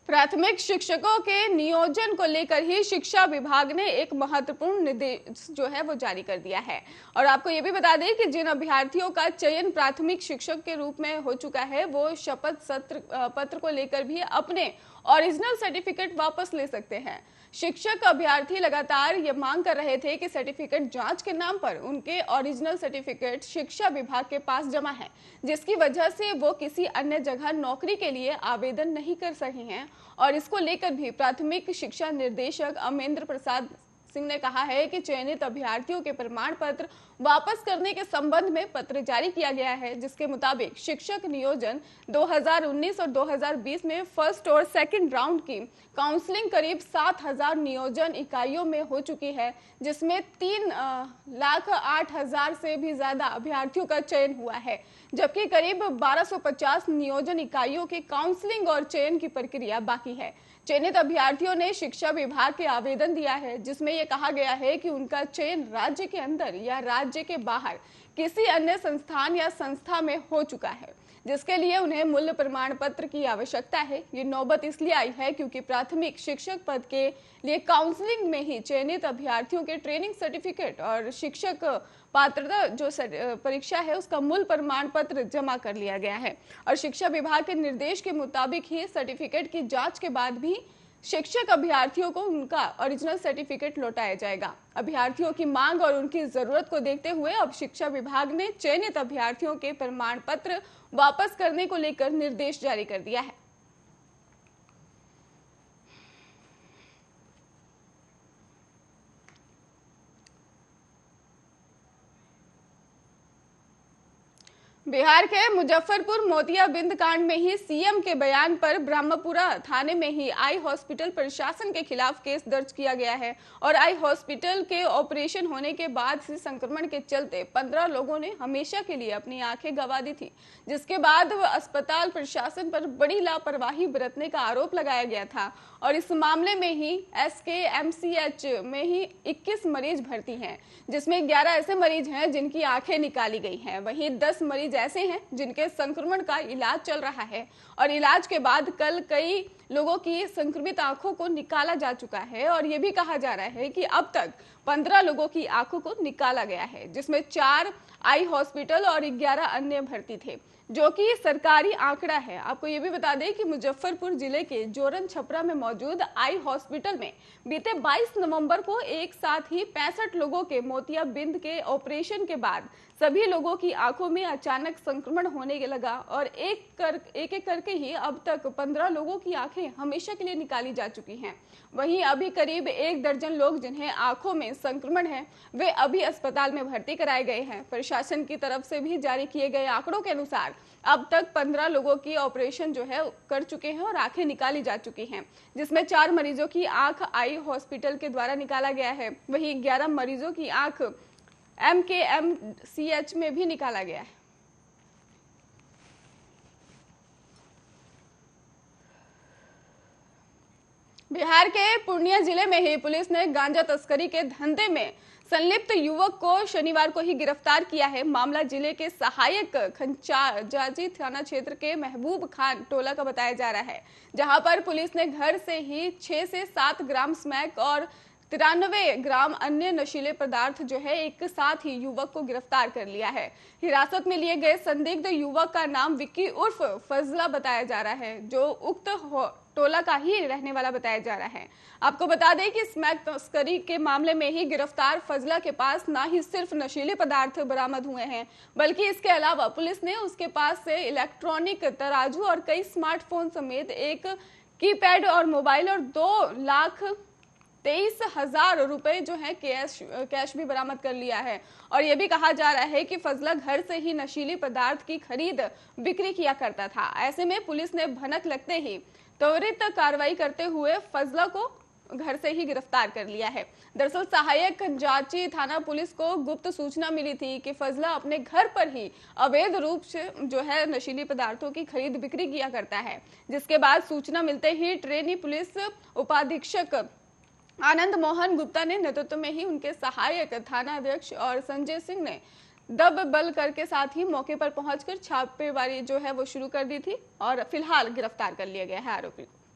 प्राथमिक शिक्षकों के नियोजन को लेकर ही शिक्षा विभाग ने एक महत्वपूर्ण निर्देश जो है वो जारी कर दिया है। और आपको ये भी बता दें कि जिन अभ्यर्थियों का चयन प्राथमिक शिक्षक के रूप में हो चुका है वो शपथ सत्र पत्र को लेकर भी अपने ओरिजिनल सर्टिफिकेट वापस ले सकते हैं। शिक्षक अभ्यर्थी लगातार ये मांग कर रहे थे कि सर्टिफिकेट जांच के नाम पर उनके ओरिजिनल सर्टिफिकेट शिक्षा विभाग के पास जमा है, जिसकी वजह से वो किसी अन्य जगह नौकरी के लिए आवेदन नहीं कर सके हैं। और इसको लेकर भी प्राथमिक शिक्षा निर्देशक अमेंद्र प्रसाद सिंह ने कहा है कि चयनित अभ्यर्थियों के प्रमाण पत्र वापस करने के संबंध में पत्र जारी किया गया है, जिसके मुताबिक शिक्षक नियोजन 2019 और 2020 में फर्स्ट और सेकंड राउंड की काउंसलिंग करीब 7,000 नियोजन इकाइयों में हो चुकी है, जिसमें 3,08,000 से भी ज्यादा अभ्यर्थियों का चयन हुआ है, जबकि करीब 1250 नियोजन इकाइयों की काउंसलिंग और चयन की प्रक्रिया बाकी है। चयनित अभ्यर्थियों ने शिक्षा विभाग के आवेदन दिया है, जिसमें यह कहा गया है कि उनका चयन राज्य के अंदर या राज्य के बाहर किसी अन्य संस्थान या संस्था में हो चुका है, जिसके लिए उन्हें मूल्य प्रमाण पत्र की आवश्यकता है। ये नौबत इसलिए आई है क्योंकि प्राथमिक शिक्षक पद के लिए काउंसलिंग में ही चयनित अभ्यर्थियों के ट्रेनिंग सर्टिफिकेट और शिक्षक पात्रता जो परीक्षा है उसका मूल प्रमाण पत्र जमा कर लिया गया है। और शिक्षा विभाग के निर्देश के मुताबिक ही सर्टिफिकेट की जांच के बाद भी शिक्षक अभ्यर्थियों को उनका ओरिजिनल सर्टिफिकेट लौटाया जाएगा। अभ्यर्थियों की मांग और उनकी जरूरत को देखते हुए अब शिक्षा विभाग ने चयनित अभ्यर्थियों के प्रमाण पत्र वापस करने को लेकर निर्देश जारी कर दिया है। बिहार के मुजफ्फरपुर मोतियाबिंद कांड में ही सीएम के बयान पर ब्रह्मपुरा थाने में ही आई हॉस्पिटल प्रशासन के खिलाफ केस दर्ज किया गया है। और आई हॉस्पिटल के ऑपरेशन होने के बाद से संक्रमण के चलते 15 लोगों ने हमेशा के लिए अपनी आंखें गंवा दी थी, जिसके बाद अस्पताल प्रशासन पर बड़ी लापरवाही बरतने का आरोप लगाया गया था। और इस मामले में ही SKMCH में ही 21 मरीज भर्ती हैं, जिसमें 11 ऐसे मरीज हैं जिनकी आंखें निकाली गई हैं। वहीं 10 मरीज ऐसे हैं जिनके संक्रमण का इलाज चल रहा है और इलाज के बाद कल कई लोगों की संक्रमित आंखों को निकाला जा चुका है। और ये भी कहा जा रहा है कि अब तक 15 लोगों की आंखों को निकाला गया है, जिसमें 4 आई हॉस्पिटल और 11 अन्य भर्ती थे, जो कि सरकारी आंकड़ा है। आपको ये भी बता दें कि मुजफ्फरपुर जिले के जोरन छपरा में मौजूद आई हॉस्पिटल में बीते 22 नवंबर को एक साथ ही 65 लोगों के मोतियाबिंद के ऑपरेशन के बाद सभी लोगों की आंखों में अचानक संक्रमण होने लगा और एक एक करके ही अब तक 15 लोगों की आंखें हमेशा के लिए निकाली जा चुकी हैं। वहीं अभी करीब 1 दर्जन लोग जिन्हें आंखों में संक्रमण है वे अभी अस्पताल में भर्ती कराए गए हैं। प्रशासन की तरफ से भी जारी किए गए आंकड़ों के अनुसार अब तक 15 लोगों की ऑपरेशन जो है कर चुके हैं और आंखें निकाली जा चुकी हैं, जिसमें 4 मरीजों की आंख आई हॉस्पिटल के द्वारा निकाला गया है। वहीं 11 मरीजों की आंख MKMCH में भी निकाला गया है। बिहार के पूर्णिया जिले में ही पुलिस ने गांजा तस्करी के धंधे में संलिप्त युवक को शनिवार को ही गिरफ्तार किया है। मामला जिले के सहायक खंचाजाजी थाना क्षेत्र के महबूब खान टोला का बताया जा रहा है, जहां पर पुलिस ने घर से ही 6 से 7 ग्राम स्मैक और 93 ग्राम अन्य नशीले पदार्थ जो है एक साथ ही युवक को गिरफ्तार कर लिया है। हिरासत में लिए गए संदिग्ध युवक का नाम विक्की उर्फ फजला बताया जा रहा है, जो उक्त टोला का ही रहने वाला बताया जा रहा है। आपको बता दें कि स्मैक तस्करी के मामले में ही गिरफ्तार फजला के पास ना ही सिर्फ नशीले पदार्थ बरामद हुए हैं, बल्कि इसके अलावा पुलिस ने उसके पास से इलेक्ट्रॉनिक तराजू और कई स्मार्टफोन समेत एक कीपैड और मोबाइल और 2,23,000 रुपए जो है कैश भी बरामद कर लिया है। और यह भी कहा जा रहा है कि फजला घर से ही नशीली पदार्थ की खरीद बिक्री किया करता था। ऐसे में पुलिस ने भनक लगते ही त्वरित कार्रवाई करते हुए फजला को घर से ही गिरफ्तार कर लिया है। दरअसल सहायक खंजाची थाना पुलिस को गुप्त सूचना मिली थी कि फजला अपने घर पर ही अवैध रूप से जो है नशीली पदार्थों की खरीद बिक्री किया करता है, जिसके बाद सूचना मिलते ही ट्रेनी पुलिस उपाधीक्षक आनंद मोहन गुप्ता ने नेतृत्व में ही उनके सहायक थाना अध्यक्ष और संजय सिंह ने दब बल करके साथ ही मौके पर पहुंचकर छापेमारी जो है वो शुरू कर दी थी और फिलहाल गिरफ्तार कर लिया गया है आरोपी को।